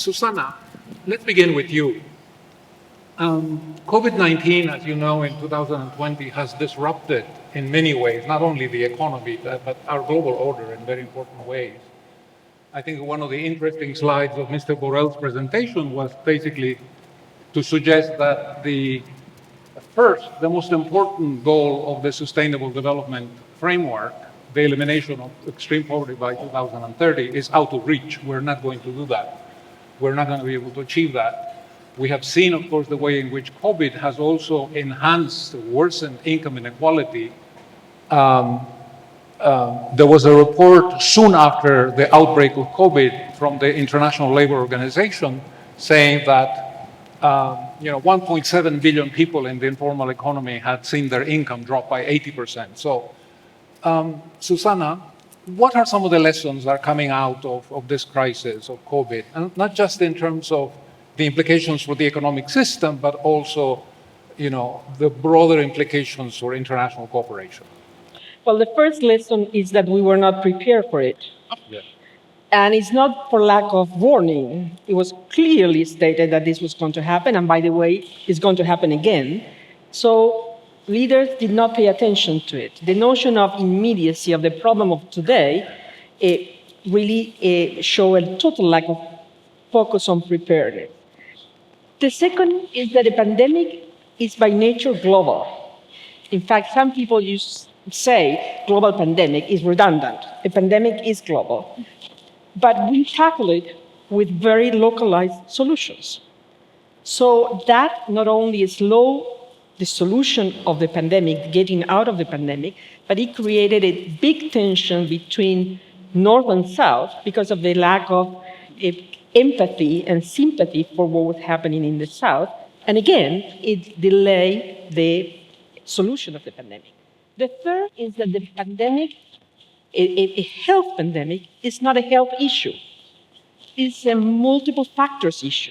Susana, let's begin with you. COVID-19, as you know, in 2020 has disrupted in many ways, not only the economy, but our global order in very important ways. I think one of the interesting slides of Mr. Borrell's presentation was basically to suggest that the most important goal of the Sustainable Development Framework, the elimination of extreme poverty by 2030, is out of reach. We're not going to do that. We're not going to be able to achieve that. We have seen, of course, the way in which COVID has also enhanced, worsened income inequality. There was a report soon after the outbreak of COVID from the International Labour Organization saying that 1.7 billion people in the informal economy had seen their income drop by 80%. So, Susana, what are some of the lessons that are coming out of this crisis of COVID? And not just in terms of the implications for the economic system, but also, the broader implications for international cooperation. Well, the first lesson is that we were not prepared for it. Yeah. And it's not for lack of warning. It was clearly stated that this was going to happen, and by the way, it's going to happen again. So leaders did not pay attention to it. The notion of immediacy of the problem of today really show a total lack of focus on preparedness. The second is that the pandemic is by nature global. In fact, some people say global pandemic is redundant. A pandemic is global. But we tackle it with very localized solutions. So that not only slowed the solution of the pandemic, getting out of the pandemic, but it created a big tension between North and South because of the lack of empathy and sympathy for what was happening in the South. And again, it delayed the solution of the pandemic. The third is that the pandemic, a health pandemic, is not a health issue. It's a multiple factors issue.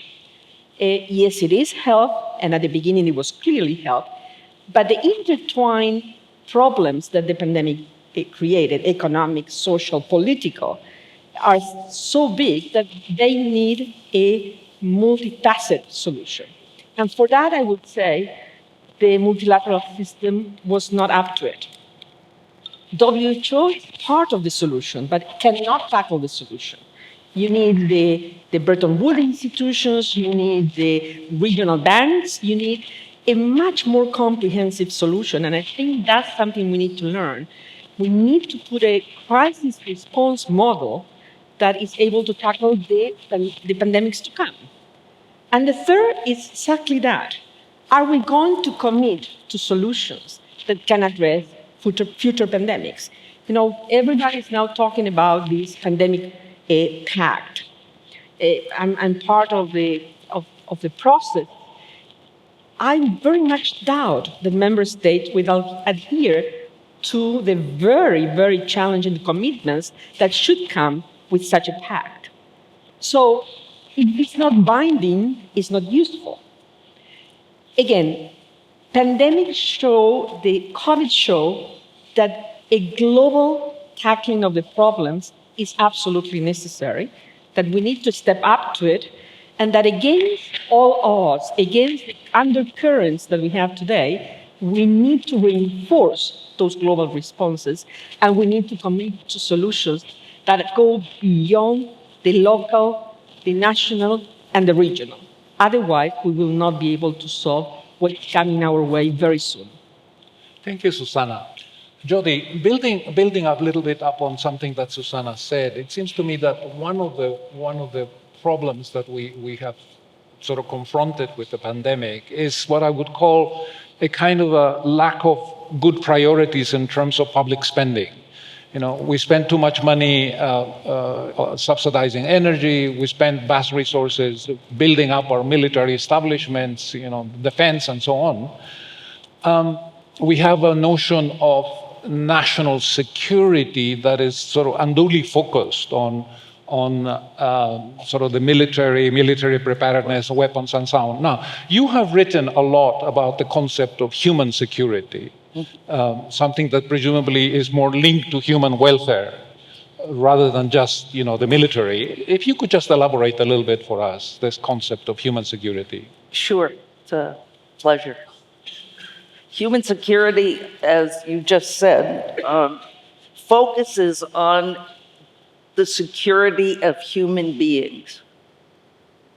Yes, it is health, and at the beginning it was clearly health, but the intertwined problems that the pandemic created, economic, social, political, are so big that they need a multifaceted solution. And for that, I would say the multilateral system was not up to it. WHO is part of the solution, but cannot tackle the solution. You need the Bretton Woods institutions, you need the regional banks, you need a much more comprehensive solution. And I think that's something we need to learn. We need to put a crisis response model that is able to tackle the pandemics to come. And the third is exactly that. Are we going to commit to solutions that can address future pandemics? Everybody is now talking about this pandemic pact. I'm part of the process. I very much doubt that member states will adhere to the very, very challenging commitments that should come with such a pact. So if it's not binding, it's not useful. Again, pandemics show, the COVID show that a global tackling of the problems is absolutely necessary, that we need to step up to it, and that against all odds, against the undercurrents that we have today, we need to reinforce those global responses, and we need to commit to solutions that go beyond the local, the national, and the regional. Otherwise, we will not be able to solve what's coming our way very soon. Thank you, Susana. Jody, building up a little bit up on something that Susana said, it seems to me that one of the problems that we have sort of confronted with the pandemic is what I would call a kind of a lack of good priorities in terms of public spending. We spend too much money subsidizing energy. We spend vast resources building up our military establishments, defense and so on. We have a notion of national security that is sort of unduly focused on sort of the military preparedness, weapons and so on. Now, you have written a lot about the concept of human security. Something that presumably is more linked to human welfare. rather than just, the military. If you could just elaborate a little bit for us, this concept of human security. Sure, it's a pleasure. Human security, as you just said, focuses on the security of human beings.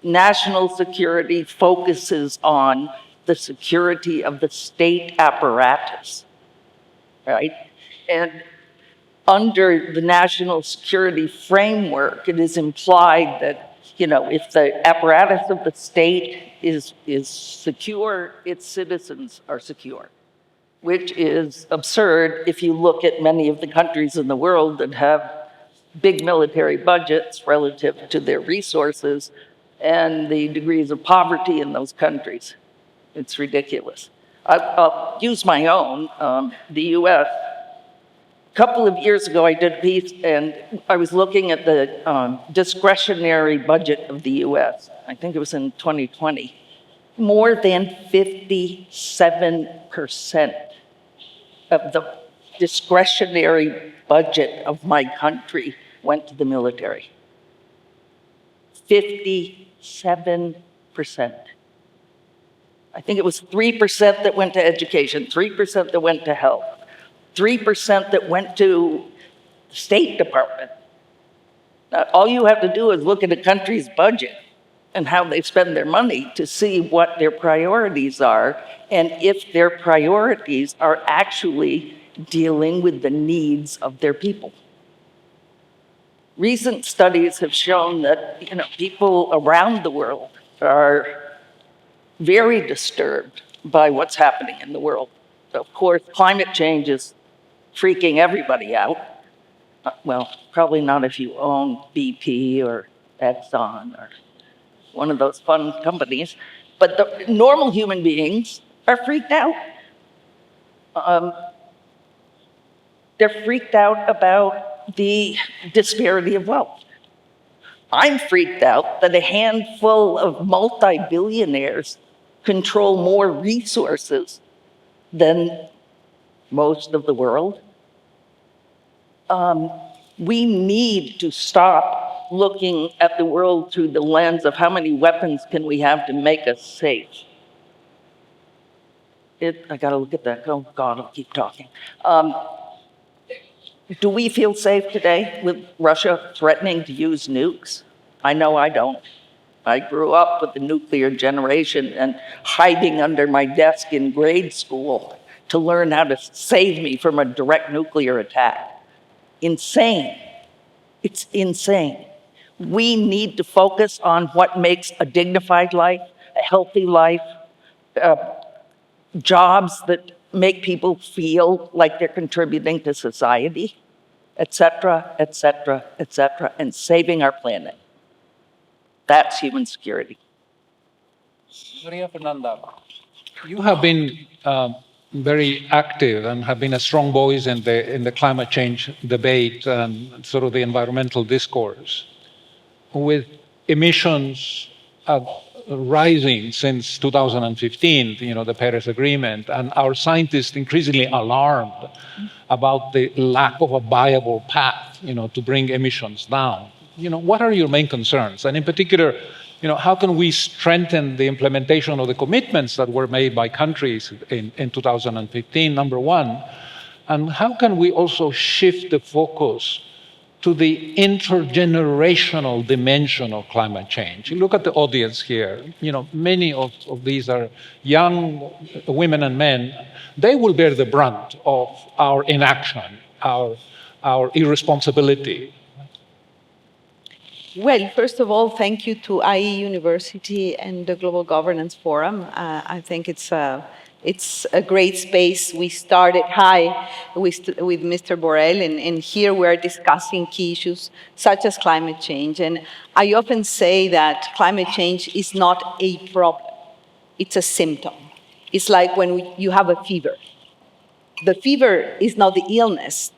National security focuses on the security of the state apparatus, right? And under the national security framework, it is implied that, if the apparatus of the state is secure, its citizens are secure, which is absurd if you look at many of the countries in the world that have big military budgets relative to their resources and the degrees of poverty in those countries. It's ridiculous. I'll use my own, the US. A couple of years ago, I did a piece, and I was looking at the discretionary budget of the US. I think it was in 2020. More than 57% of the discretionary budget of my country went to the military. 57%. I think it was 3% that went to education, 3% that went to health, 3% that went to the State Department. Now, all you have to do is look at a country's budget and how they spend their money to see what their priorities are, and if their priorities are actually dealing with the needs of their people. Recent studies have shown that people around the world are very disturbed by what's happening in the world. Of course, climate change is freaking everybody out. Well, probably not if you own BP or Exxon or one of those fun companies, but the normal human beings are freaked out. They're freaked out about the disparity of wealth. I'm freaked out that a handful of multi-billionaires control more resources than most of the world. We need to stop looking at the world through the lens of how many weapons can we have to make us safe. I gotta look at that. Oh God, I'll keep talking. Do we feel safe today with Russia threatening to use nukes? I know I don't. I grew up with the nuclear generation and hiding under my desk in grade school to learn how to save me from a direct nuclear attack. Insane. It's insane. We need to focus on what makes a dignified life, a healthy life, jobs that make people feel like they're contributing to society, et cetera, et cetera, et cetera, and saving our planet. That's human security. Maria Fernanda, you have been very active and have been a strong voice in the climate change debate and sort of the environmental discourse. With emissions rising since 2015, the Paris Agreement, and our scientists increasingly alarmed about the lack of a viable path, to bring emissions down. What are your main concerns? And in particular, how can we strengthen the implementation of the commitments that were made by countries in 2015, number one? And how can we also shift the focus to the intergenerational dimension of climate change? You look at the audience here, many of these are young women and men. They will bear the brunt of our inaction, our irresponsibility. Well, first of all, thank you to IE University and the Global Governance Forum. I think it's a great space. We started high with Mr. Borrell, and here we're discussing key issues such as climate change. And I often say that climate change is not a problem, it's a symptom. It's like when you have a fever. The fever is not the illness.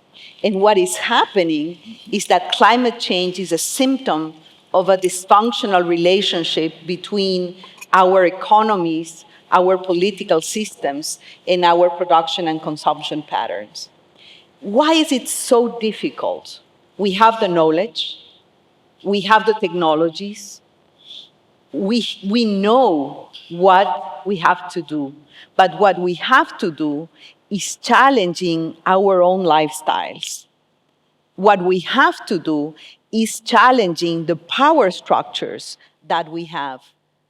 And what is happening is that climate change is a symptom of a dysfunctional relationship between our economies, our political systems, and our production and consumption patterns. Why is it so difficult We have the knowledge, we have the technologies, we know what we have to do, but what we have to do is challenging our own lifestyles. What we have to do is challenging the power structures that we have,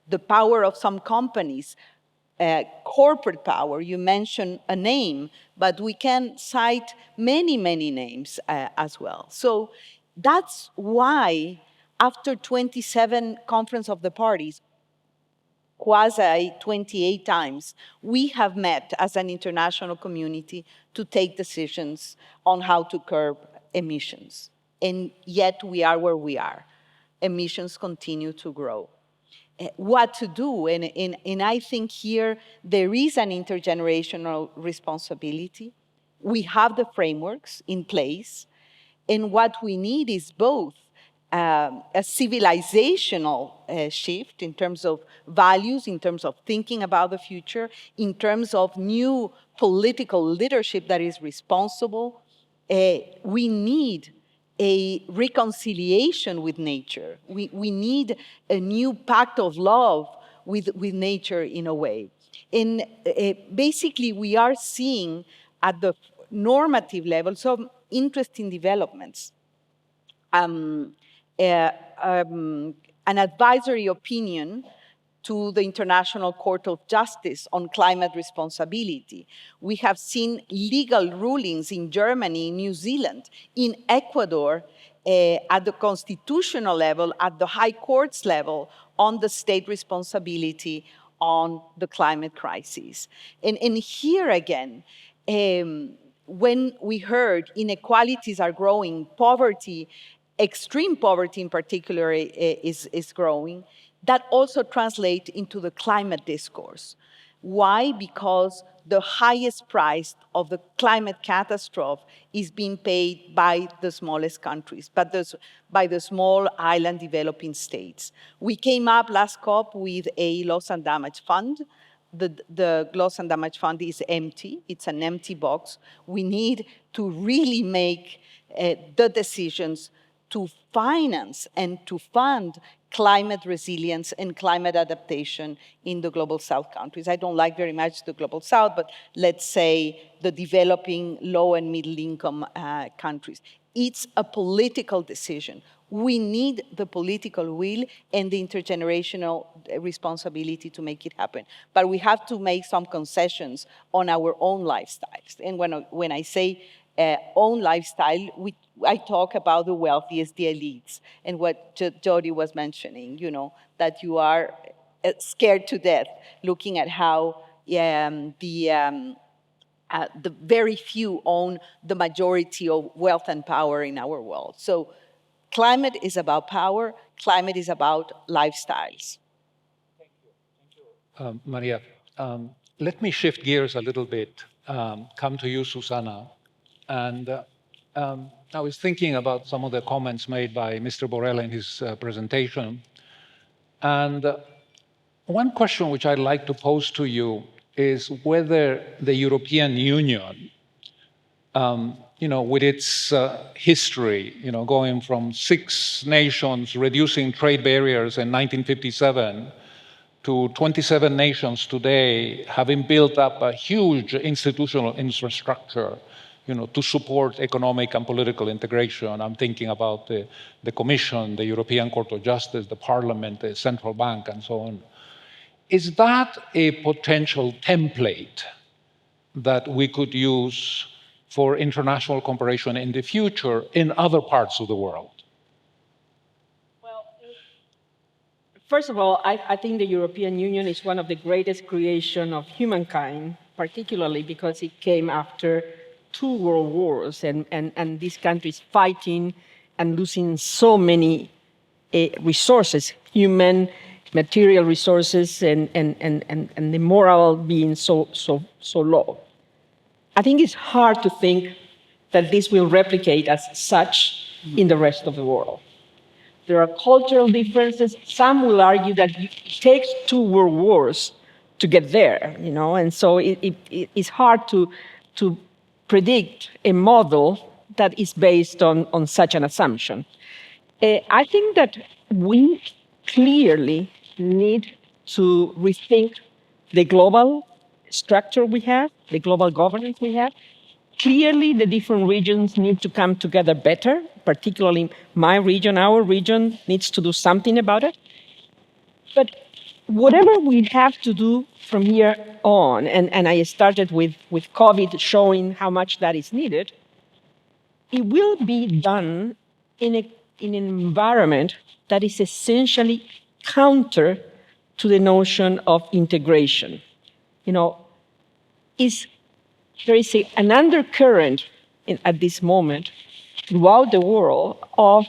the power of some companies, corporate power. You mentioned a name, but we can cite many, many names as well. So that's why after 27 Conference of the Parties, quasi 28 times, we have met as an international community to take decisions on how to curb emissions. And yet we are where we are. Emissions continue to grow. What to do, and I think here there is an intergenerational responsibility. We have the frameworks in place, and what we need is both a civilizational shift in terms of values, in terms of thinking about the future, in terms of new political leadership that is responsible. We need a reconciliation with nature. We need a new pact of love with nature in a way. And basically, we are seeing at the normative level some interesting developments. An advisory opinion to the International Court of Justice on climate responsibility. We have seen legal rulings in Germany, New Zealand, in Ecuador, at the constitutional level, at the high courts level, on the state responsibility on the climate crisis. And here again, when we heard inequalities are growing, poverty, extreme poverty in particular is growing, that also translates into the climate discourse. Why? Because the highest price of the climate catastrophe is being paid by the smallest countries, but by the small island developing states. We came up last COP with a loss and damage fund. The loss and damage fund is empty. It's an empty box. We need to really make the decisions to finance and to fund climate resilience and climate adaptation in the global south countries. I don't like very much the global south, but let's say the developing low and middle income countries. It's a political decision. We need the political will and the intergenerational responsibility to make it happen. But we have to make some concessions on our own lifestyles. And when I say own lifestyle, I talk about the wealthiest, the elites, and what Jody was mentioning, that you are scared to death looking at how the very few own the majority of wealth and power in our world. So climate is about power, climate is about lifestyles. Thank you, Maria. Let me shift gears a little bit, come to you, Susana. And I was thinking about some of the comments made by Mr. Borrell in his presentation. And one question which I'd like to pose to you is whether the European Union, with its history, going from 6 nations reducing trade barriers in 1957 to 27 nations today, having built up a huge institutional infrastructure, to support economic and political integration. I'm thinking about the Commission, the European Court of Justice, the Parliament, the Central Bank, and so on. Is that a potential template that we could use for international cooperation in the future in other parts of the world? Well, first of all, I think the European Union is one of the greatest creations of humankind, particularly because it came after 2 world wars and these countries fighting and losing so many resources, human, material resources, and the moral being so low. I think it's hard to think that this will replicate as such in the rest of the world. There are cultural differences. Some will argue that it takes 2 world wars to get there, and so it's hard to predict a model that is based on such an assumption. I think that we clearly need to rethink the global structure we have, the global governance we have. Clearly, the different regions need to come together better, particularly my region, our region needs to do something about it. But whatever we have to do from here on, and I started with COVID showing how much that is needed, it will be done in an environment that is essentially counter to the notion of integration. You know, there is an undercurrent at this moment throughout the world of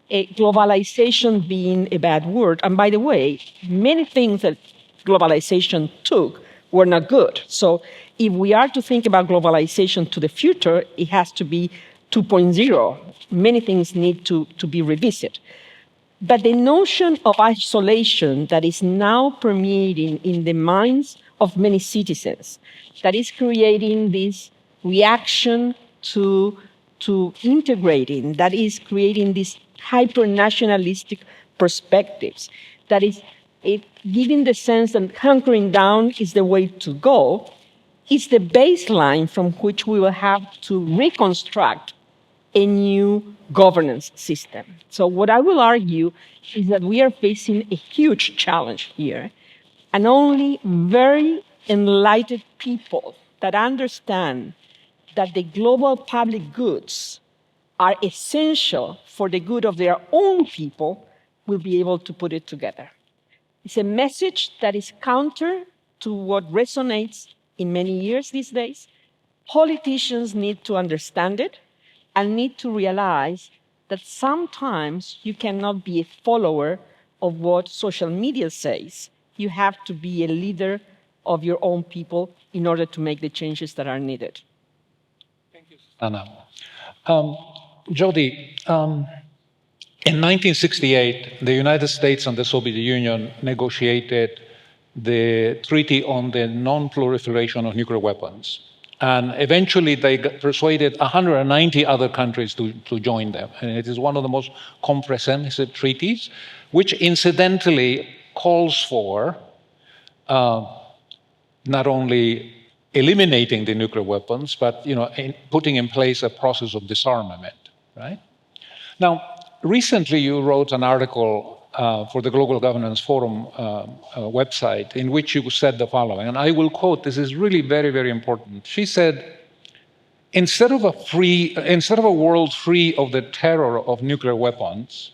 a globalization being a bad word. And by the way, many things that globalization took were not good. So if we are to think about globalization to the future, it has to be 2.0. Many things need to be revisited. But the notion of isolation that is now permeating in the minds of many citizens, that is creating this reaction to integrating, that is creating these hyper-nationalistic perspectives, that is giving the sense that hunkering down is the way to go, is the baseline from which we will have to reconstruct a new governance system. So what I will argue is that we are facing a huge challenge here, and only very enlightened people that understand that the global public goods are essential for the good of their own people will be able to put it together. It's a message that is counter to what resonates in many ears these days. Politicians need to understand it and need to realize that sometimes you cannot be a follower of what social media says. You have to be a leader of your own people in order to make the changes that are needed. Thank you, Susana. Jody, in 1968, the United States and the Soviet Union negotiated the Treaty on the Non-Proliferation of Nuclear Weapons. And eventually they persuaded 190 other countries to join them. And it is one of the most comprehensive treaties, which incidentally calls for not only eliminating the nuclear weapons, but putting in place a process of disarmament, right? Now, recently you wrote an article for the Global Governance Forum website in which you said the following, and I will quote, this is really very, very important. She said, instead of a world free of the terror of nuclear weapons,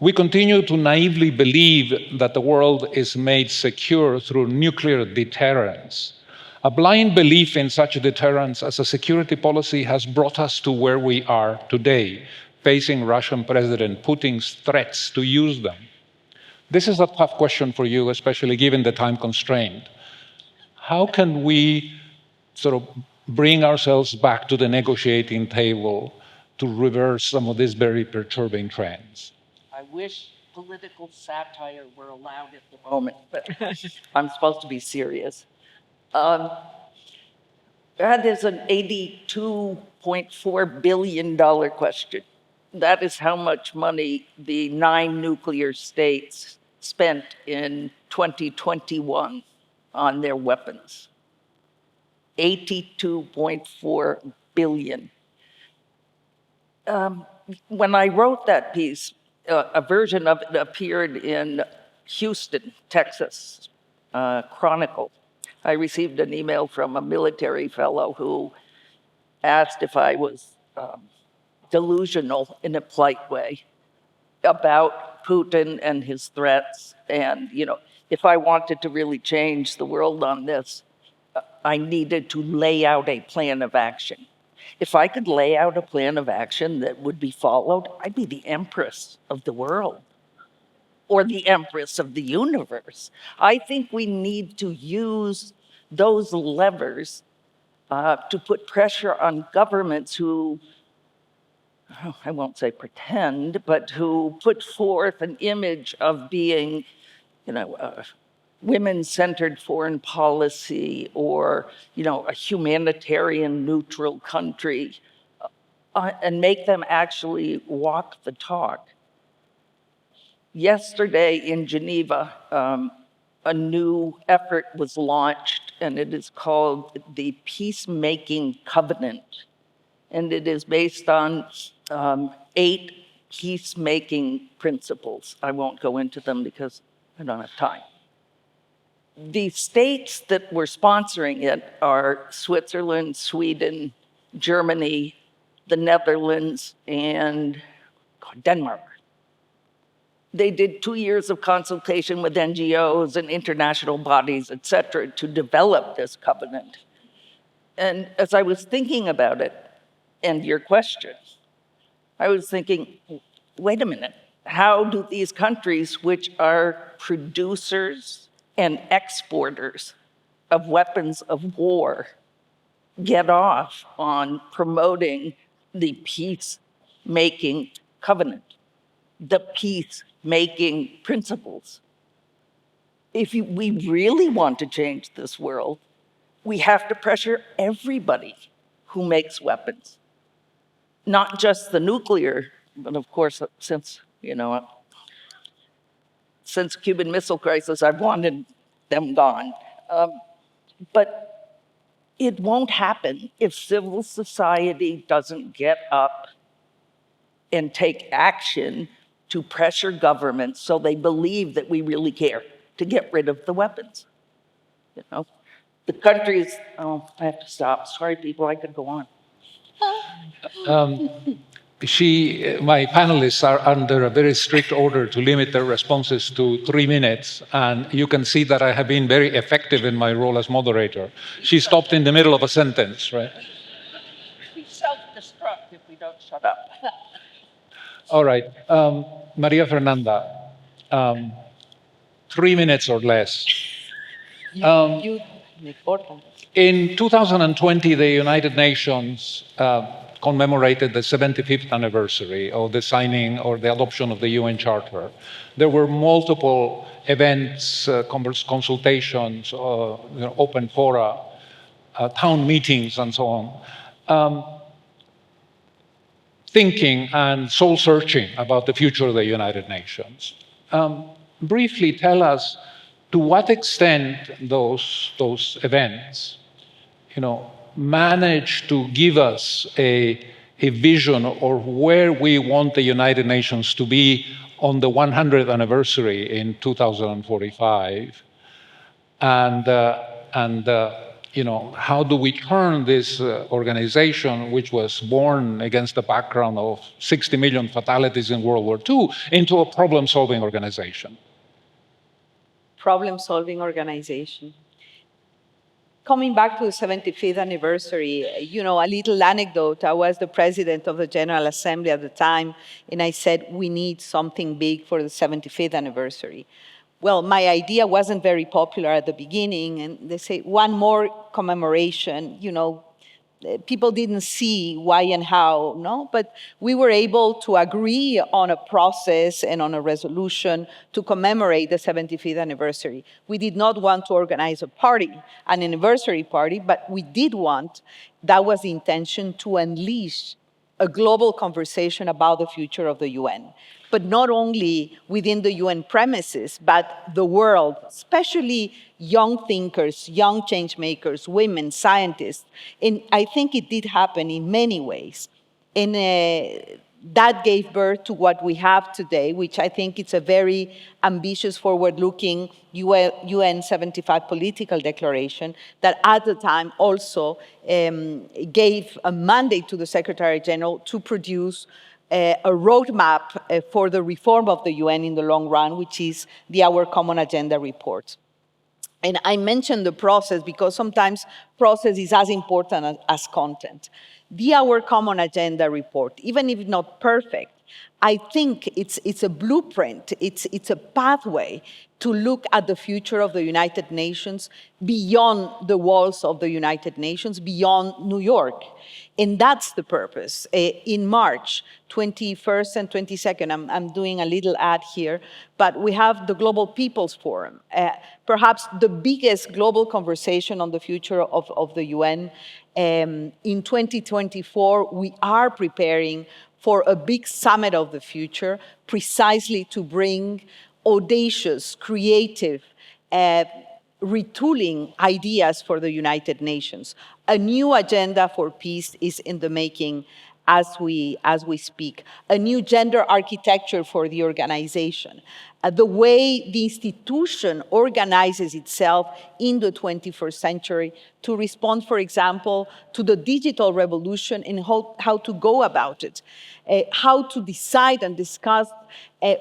we continue to naively believe that the world is made secure through nuclear deterrence. A blind belief in such a deterrence as a security policy has brought us to where we are today, facing Russian President Putin's threats to use them. This is a tough question for you, especially given the time constraint. How can we sort of bring ourselves back to the negotiating table to reverse some of these very perturbing trends? I wish political satire were allowed at the moment, but I'm supposed to be serious. That is an $82.4 billion question. That is how much money the 9 nuclear states spent in 2021 on their weapons. 82.4 billion. When I wrote that piece, a version of it appeared in Houston, Texas, Chronicle. I received an email from a military fellow who asked if I was delusional in a polite way about Putin and his threats. And, if I wanted to really change the world on this, I needed to lay out a plan of action. If I could lay out a plan of action that would be followed, I'd be the empress of the world or the empress of the universe. I think we need to use those levers to put pressure on governments who, I won't say pretend, but who put forth an image of being, women-centered foreign policy or, a humanitarian neutral country. and make them actually walk the talk. Yesterday in Geneva, a new effort was launched, and it is called the Peacemaking Covenant. And it is based on 8 peacemaking principles. I won't go into them because I don't have time. The states that were sponsoring it are Switzerland, Sweden, Germany, the Netherlands, and Denmark. They did 2 years of consultation with NGOs and international bodies, et cetera, to develop this covenant. And as I was thinking about it, and your question, I was thinking, wait a minute, how do these countries, which are producers and exporters of weapons of war, get off on promoting the peace-making covenant, the peace-making principles? If we really want to change this world, we have to pressure everybody who makes weapons. Not just the nuclear, but of course, since Cuban Missile Crisis, I've wanted them gone. But it won't happen if civil society doesn't get up and take action to pressure governments so they believe that we really care to get rid of the weapons. The countries, I have to stop. Sorry, people, I could go on. My panelists are under a very strict order to limit their responses to 3 minutes, and you can see that I have been very effective in my role as moderator. She stopped in the middle of a sentence, right? We self-destruct if we don't shut up. All right, Maria Fernanda, 3 minutes or less. In 2020, the United Nations commemorated the 75th anniversary of the signing or the adoption of the UN Charter. There were multiple events, consultations, open fora, town meetings, and so on, thinking and soul-searching about the future of the United Nations. Briefly tell us to what extent those events, manage to give us a vision of where we want the United Nations to be on the 100th anniversary in 2045, and how do we turn this organization, which was born against the background of 60 million fatalities in World War II, into a problem-solving organization? Problem-solving organization. Coming back to the 75th anniversary, a little anecdote. I was the president of the General Assembly at the time, and I said, we need something big for the 75th anniversary. Well, my idea wasn't very popular at the beginning, and they say, one more commemoration, people didn't see why and how, no? But we were able to agree on a process and on a resolution to commemorate the 75th anniversary. We did not want to organize a party, an anniversary party, but we did want, that was the intention, to unleash a global conversation about the future of the UN. But not only within the UN premises, but the world, especially young thinkers, young change makers, women, scientists. And I think it did happen in many ways. And that gave birth to what we have today, which I think it's a very ambitious, forward-looking UN 75 political declaration that at the time also gave a mandate to the Secretary General to produce a roadmap for the reform of the UN in the long run, which is the Our Common Agenda report. And I mentioned the process because sometimes process is as important as content. The Our Common Agenda report, even if not perfect, I think it's a blueprint, it's a pathway to look at the future of the United Nations beyond the walls of the United Nations, beyond New York. And that's the purpose. In March 21st and 22nd, I'm doing a little ad here, but we have the Global People's Forum, perhaps the biggest global conversation on the future of the UN. In 2024, we are preparing for a big summit of the future, precisely to bring audacious, creative, retooling ideas for the United Nations. A new agenda for peace is in the making as we speak. A new gender architecture for the organization. The way the institution organizes itself in the 21st century to respond, for example, to the digital revolution and how to go about it. How to decide and discuss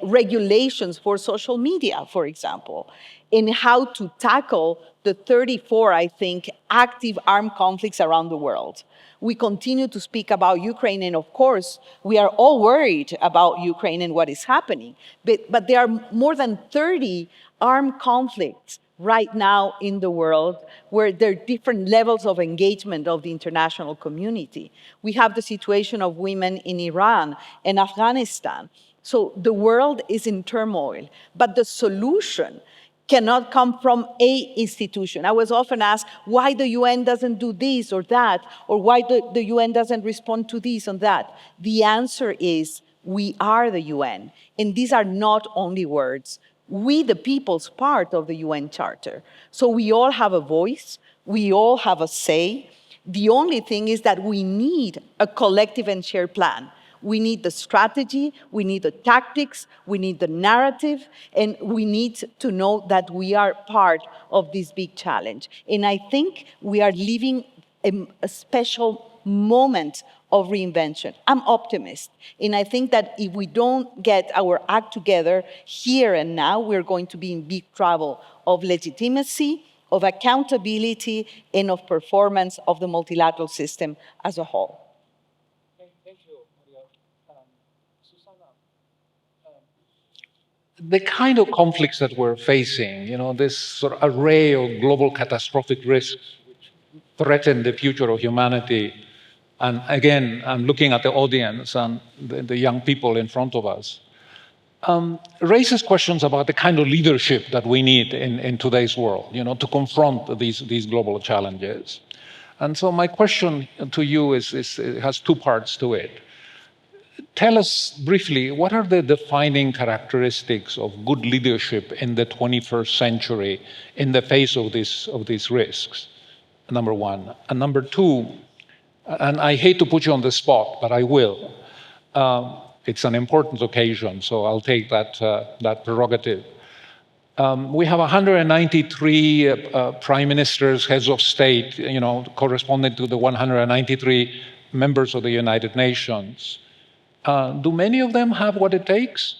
regulations for social media, for example, and how to tackle the 34, I think, active armed conflicts around the world. We continue to speak about Ukraine, and of course, we are all worried about Ukraine and what is happening. But there are more than 30 armed conflicts right now in the world where there are different levels of engagement of the international community. We have the situation of women in Iran and Afghanistan. So the world is in turmoil, but the solution cannot come from a institution. I was often asked why the UN doesn't do this or that, or why the UN doesn't respond to this and that. The answer is we are the UN, and these are not only words. We, the people's part of the UN Charter. So we all have a voice, we all have a say. The only thing is that we need a collective and shared plan. We need the strategy, we need the tactics, we need the narrative, and we need to know that we are part of this big challenge. And I think we are living a special moment of reinvention. I'm optimist, and I think that if we don't get our act together here and now, we're going to be in big trouble of legitimacy, of accountability, and of performance of the multilateral system as a whole. Thank you, Maria. Susana, the kind of conflicts that we're facing, this sort of array of global catastrophic risks which threaten the future of humanity. And again, I'm looking at the audience and the young people in front of us, raises questions about the kind of leadership that we need in today's world, to confront these global challenges. And so my question to you it has two parts to it. Tell us briefly, what are the defining characteristics of good leadership in the 21st century in the face of these risks? Number one. And number two, and I hate to put you on the spot, but I will. It's an important occasion, so I'll take that prerogative. We have 193 prime ministers, heads of state, corresponding to the 193 members of the United Nations. Do many of them have what it takes?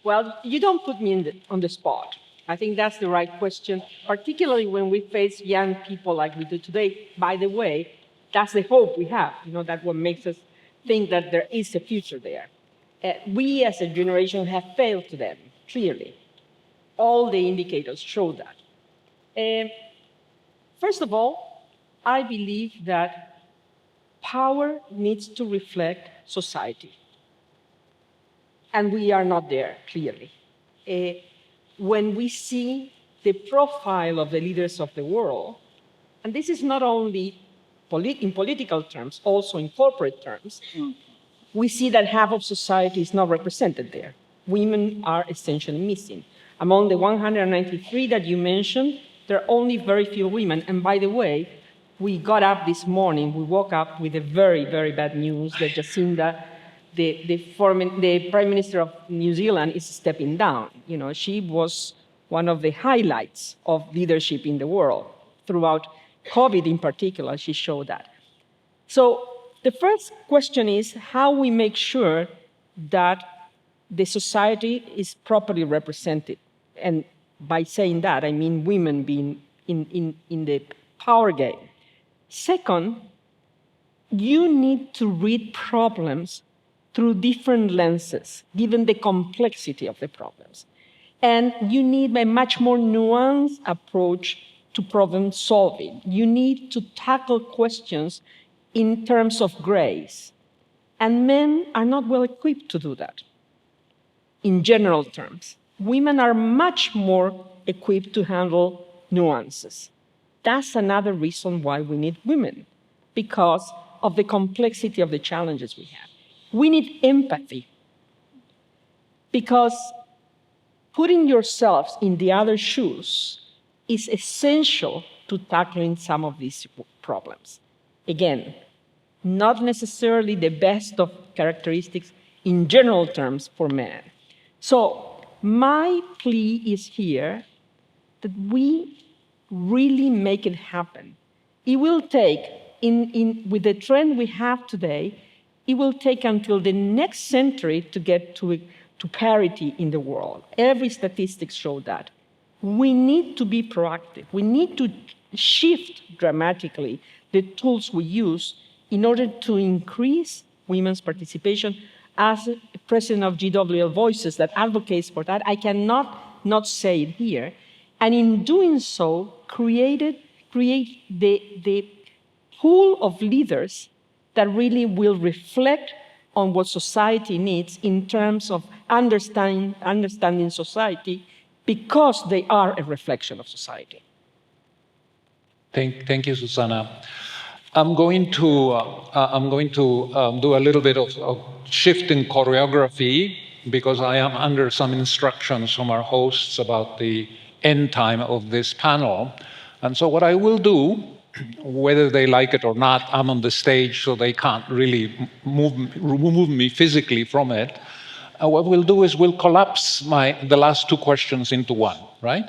Well, you don't put me on the spot. I think that's the right question, particularly when we face young people like we do today. By the way, that's the hope we have. That's what makes us think that there is a future there. We as a generation have failed to them, clearly. All the indicators show that. First of all, I believe that power needs to reflect society. And we are not there, clearly. When we see the profile of the leaders of the world, and this is not only in political terms, also in corporate terms, we see that half of society is not represented there. Women are essentially missing. Among the 193 that you mentioned, there are only very few women. And by the way, we got up this morning, we woke up with a very, very bad news that Jacinda, the Prime Minister of New Zealand, is stepping down. She was one of the highlights of leadership in the world. Throughout COVID in particular, she showed that. So the first question is how we make sure that the society is properly represented. And by saying that, I mean women being in the power game. Second, you need to read problems through different lenses, given the complexity of the problems. And you need a much more nuanced approach to problem solving. You need to tackle questions in terms of grace. And men are not well equipped to do that, in general terms. Women are much more equipped to handle nuances. That's another reason why we need women, because of the complexity of the challenges we have. We need empathy, because putting yourselves in the other shoes is essential to tackling some of these problems. Again, not necessarily the best of characteristics in general terms for men. So my plea is here that we really make it happen. It will take, with the trend we have today, it will take until the next century to get to parity in the world. Every statistics show that. We need to be proactive. We need to shift dramatically the tools we use in order to increase women's participation. As president of GWL Voices that advocates for that, I cannot not say it here. And in doing so, create the pool of leaders that really will reflect on what society needs in terms of understanding society, because they are a reflection of society. Thank you, Susana. I'm going to do a little bit of shift in choreography, because I am under some instructions from our hosts about the end time of this panel. And so what I will do, whether they like it or not, I'm on the stage, so they can't really remove me physically from it. What we'll do is we'll collapse the last two questions into one, right?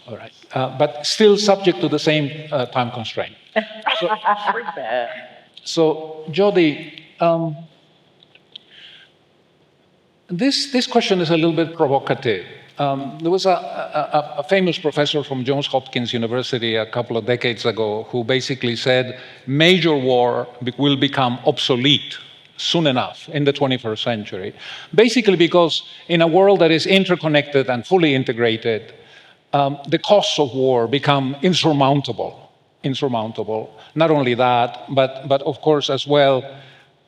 All right. But still subject to the same time constraint. So Jody, this question is a little bit provocative. There was a famous professor from Johns Hopkins University a couple of decades ago who basically said major war will become obsolete soon enough in the 21st century. Basically because in a world that is interconnected and fully integrated, the costs of war become insurmountable. Not only that, but of course as well,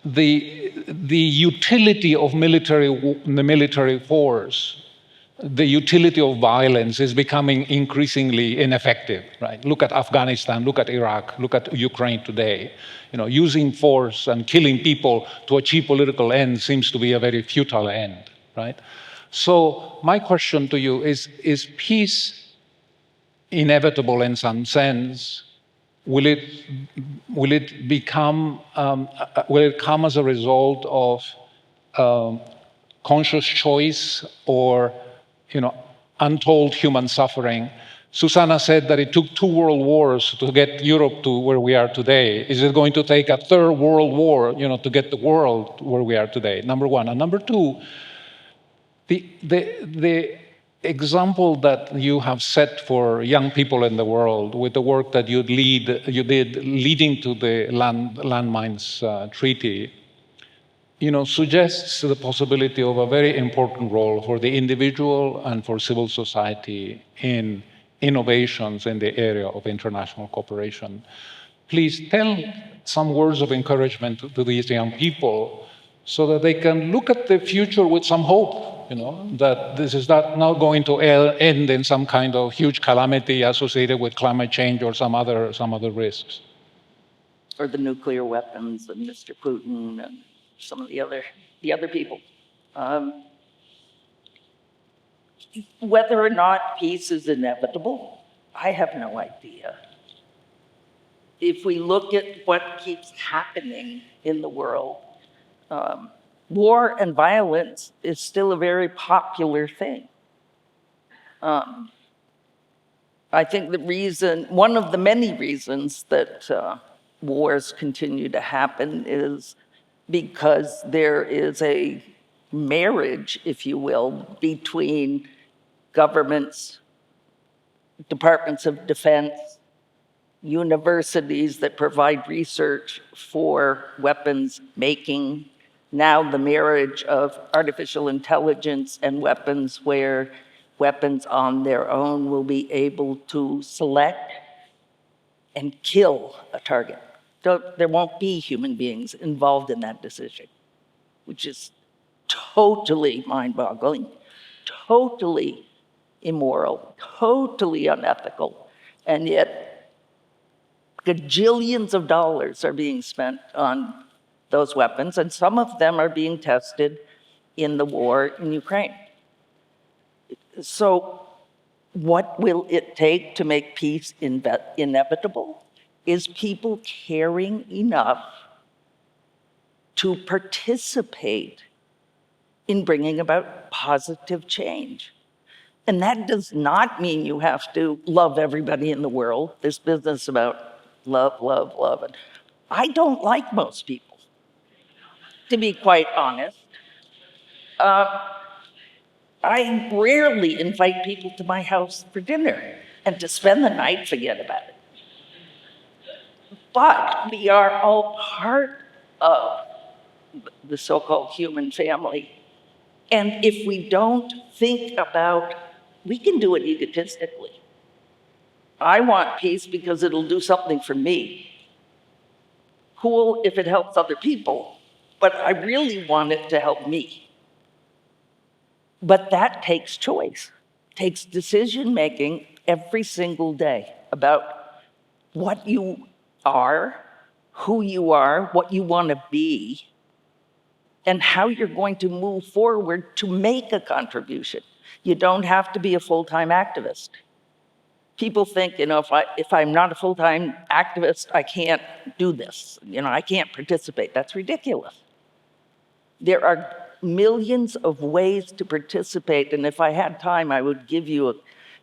the utility of the military force, the utility of violence is becoming increasingly ineffective, right? Look at Afghanistan, look at Iraq, look at Ukraine today. Using force and killing people to achieve political ends seems to be a very futile end, right? So my question to you is peace inevitable in some sense? Will it come as a result of conscious choice or untold human suffering? Susana said that it took 2 world wars to get Europe to where we are today. Is it going to take a 3rd world war, to get the world where we are today? Number one. And number two, the example that you have set for young people in the world with the work that you did leading to the landmines treaty, suggests the possibility of a very important role for the individual and for civil society in innovations in the area of international cooperation. Please tell some words of encouragement to these young people so that they can look at the future with some hope, that this is not going to end in some kind of huge calamity associated with climate change or some other risks. Or the nuclear weapons and Mr. Putin and some of the other people. Whether or not peace is inevitable, I have no idea. If we look at what keeps happening in the world, war and violence is still a very popular thing. I think one of the many reasons that wars continue to happen is because there is a marriage, if you will, between governments, departments of defense, universities that provide research for weapons making, now the marriage of artificial intelligence and weapons, where weapons on their own will be able to select and kill a target. There won't be human beings involved in that decision, which is totally mind-boggling, totally immoral, totally unethical, and yet gajillions of dollars are being spent on those weapons, and some of them are being tested in the war in Ukraine. So what will it take to make peace inevitable? Is people caring enough to participate in bringing about positive change? And that does not mean you have to love everybody in the world, this business about love, love, love. And I don't like most people, to be quite honest. I rarely invite people to my house for dinner, and to spend the night, forget about it. But we are all part of the so-called human family. And if we don't think about, we can do it egotistically. I want peace because it'll do something for me. Cool if it helps other people, but I really want it to help me. But that takes choice, takes decision-making every single day about what you are, who you are, what you want to be, and how you're going to move forward to make a contribution. You don't have to be a full-time activist. People think, if I'm not a full-time activist, I can't do this. I can't participate. That's ridiculous. There are millions of ways to participate, and if I had time, I would give you a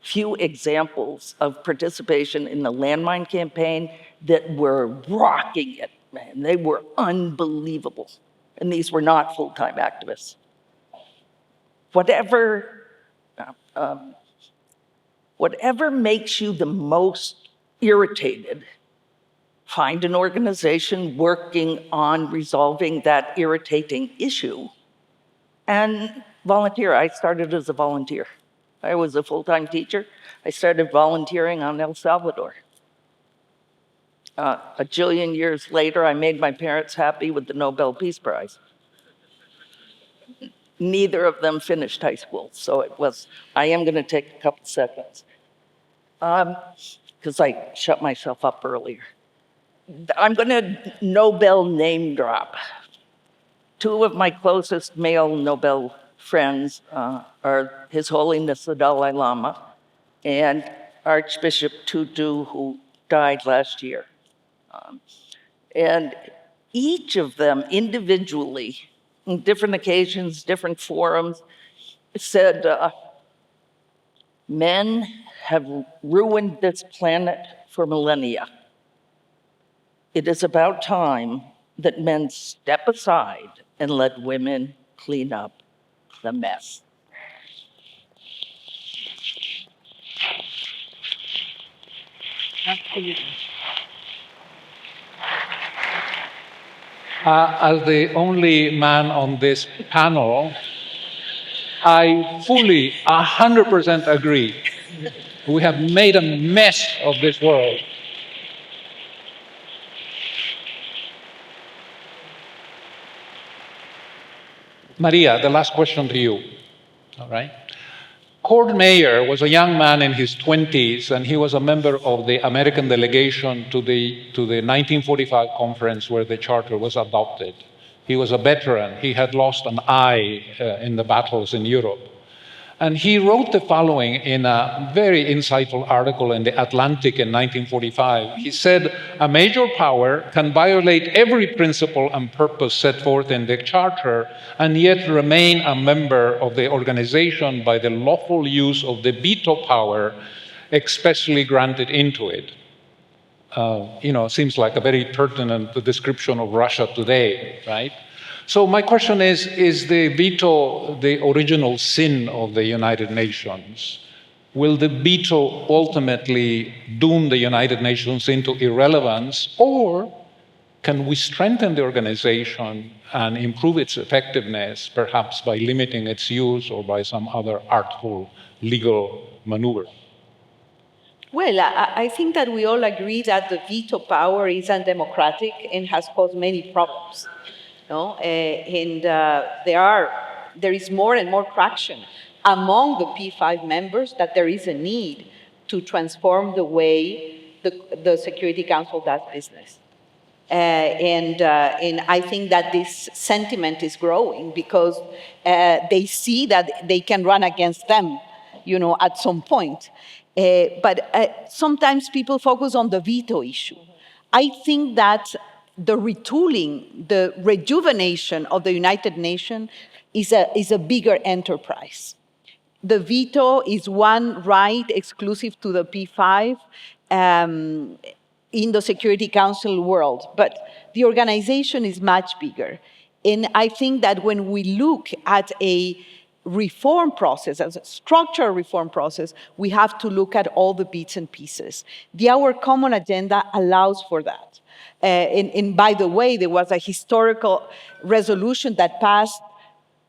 few examples of participation in the landmine campaign that were rocking it, man. They were unbelievable. And these were not full-time activists. Whatever makes you the most irritated, find an organization working on resolving that irritating issue and volunteer. I started as a volunteer. I was a full-time teacher. I started volunteering on El Salvador. A jillion years later, I made my parents happy with the Nobel Peace Prize. Neither of them finished high school, so I am going to take a couple seconds, because I shut myself up earlier. I'm going to Nobel name drop. Two of my closest male Nobel friends are His Holiness the Dalai Lama and Archbishop Tutu, who died last year. And each of them individually, on different occasions, different forums, said, men have ruined this planet for millennia. It is about time that men step aside and let women clean up the mess. Absolutely. As the only man on this panel, I fully, 100% agree. We have made a mess of this world. Maria, the last question to you, all right? Cord Meyer was a young man in his 20s, and he was a member of the American delegation to the 1945 conference where the charter was adopted. He was a veteran. He had lost an eye in the battles in Europe. And he wrote the following in a very insightful article in The Atlantic in 1945. He said, "A major power can violate every principle and purpose set forth in the Charter and yet remain a member of the organization by the lawful use of the veto power expressly granted into it." Seems like a very pertinent description of Russia today, right? So my question is the veto the original sin of the United Nations? will the veto ultimately doom the United Nations into irrelevance, or can we strengthen the organization and improve its effectiveness, perhaps by limiting its use or by some other artful legal maneuver? Well, I think that we all agree that the veto power is undemocratic and has caused many problems. No? And there is more and more traction among the P5 members that there is a need to transform the way the Security Council does business. And I think that this sentiment is growing because they see that they can run against them, at some point. But sometimes people focus on the veto issue. I think that the retooling, the rejuvenation of the United Nations is a bigger enterprise. The veto is one right exclusive to the P5 in the Security Council world, but the organization is much bigger. And I think that when we look at a reform process, as a structural reform process, we have to look at all the bits and pieces. Our common agenda allows for that. And by the way, there was a historical resolution that passed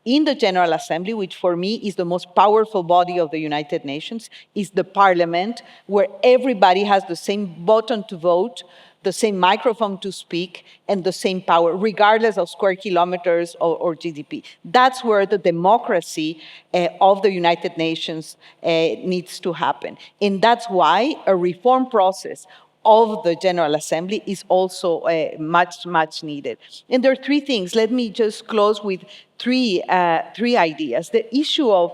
in the General Assembly, which for me is the most powerful body of the United Nations, is the parliament, where everybody has the same button to vote, the same microphone to speak, and the same power, regardless of square kilometers or GDP. That's where the democracy of the United Nations needs to happen. And that's why a reform process of the General Assembly is also much, much needed. And there are three things. Let me just close with three ideas. The issue of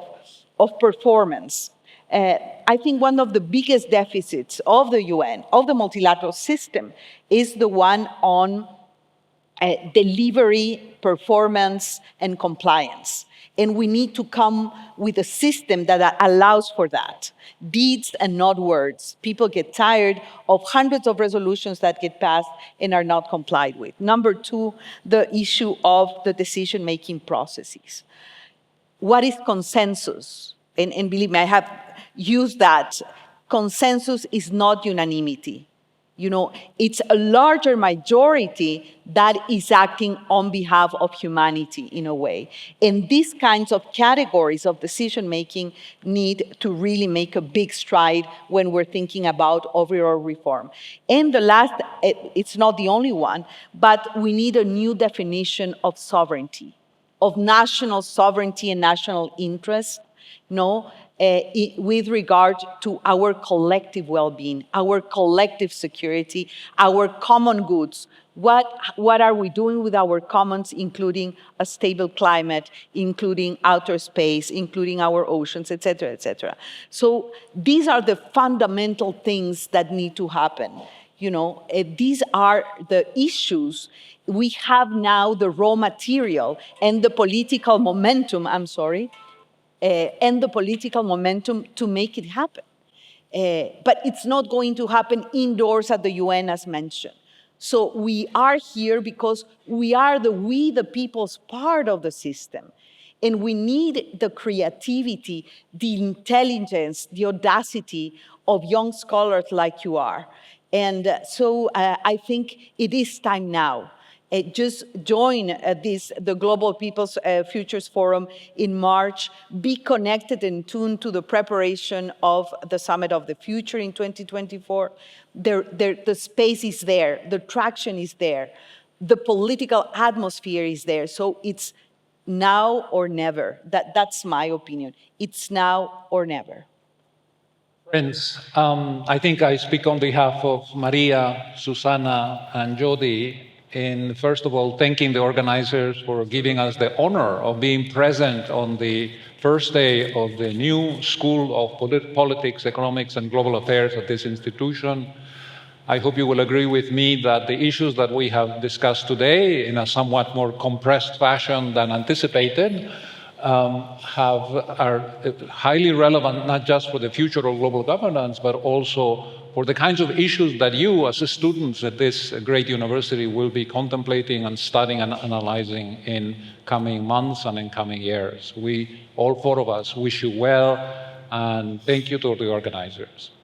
performance. I think one of the biggest deficits of the UN, of the multilateral system, is the one on delivery, performance, and compliance. And we need to come with a system that allows for that. Deeds and not words. People get tired of hundreds of resolutions that get passed and are not complied with. Number two, the issue of the decision-making processes. What is consensus? And believe me, I have used that. Consensus is not unanimity. It's a larger majority that is acting on behalf of humanity in a way. And these kinds of categories of decision-making need to really make a big stride when we're thinking about overall reform. And the last, it's not the only one, but we need a new definition of sovereignty, of national sovereignty and national interest, with regard to our collective well-being, our collective security, our common goods. What are we doing with our commons, including a stable climate, including outer space, including our oceans, et cetera, et cetera. So these are the fundamental things that need to happen. These are the issues. We have now the raw material and the political momentum, and the political momentum to make it happen. But it's not going to happen indoors at the UN, as mentioned. So we are here because we are the people's part of the system. And we need the creativity, the intelligence, the audacity of young scholars like you are. And so I think it is time now. Just join the Global People's Futures Forum in March. Be connected and tuned to the preparation of the Summit of the Future in 2024. The space is there. The traction is there. The political atmosphere is there. So it's now or never. That's my opinion. It's now or never. Friends, I think I speak on behalf of Maria, Susana, and Jody in, first of all, thanking the organizers for giving us the honor of being present on the first day of the new School of Politics, Economics, and Global Affairs at this institution. I hope you will agree with me that the issues that we have discussed today in a somewhat more compressed fashion than anticipated are highly relevant, not just for the future of global governance, but also for the kinds of issues that you, as students at this great university, will be contemplating and studying and analyzing in coming months and in coming years. We, all four of us, wish you well And thank you to the organizers.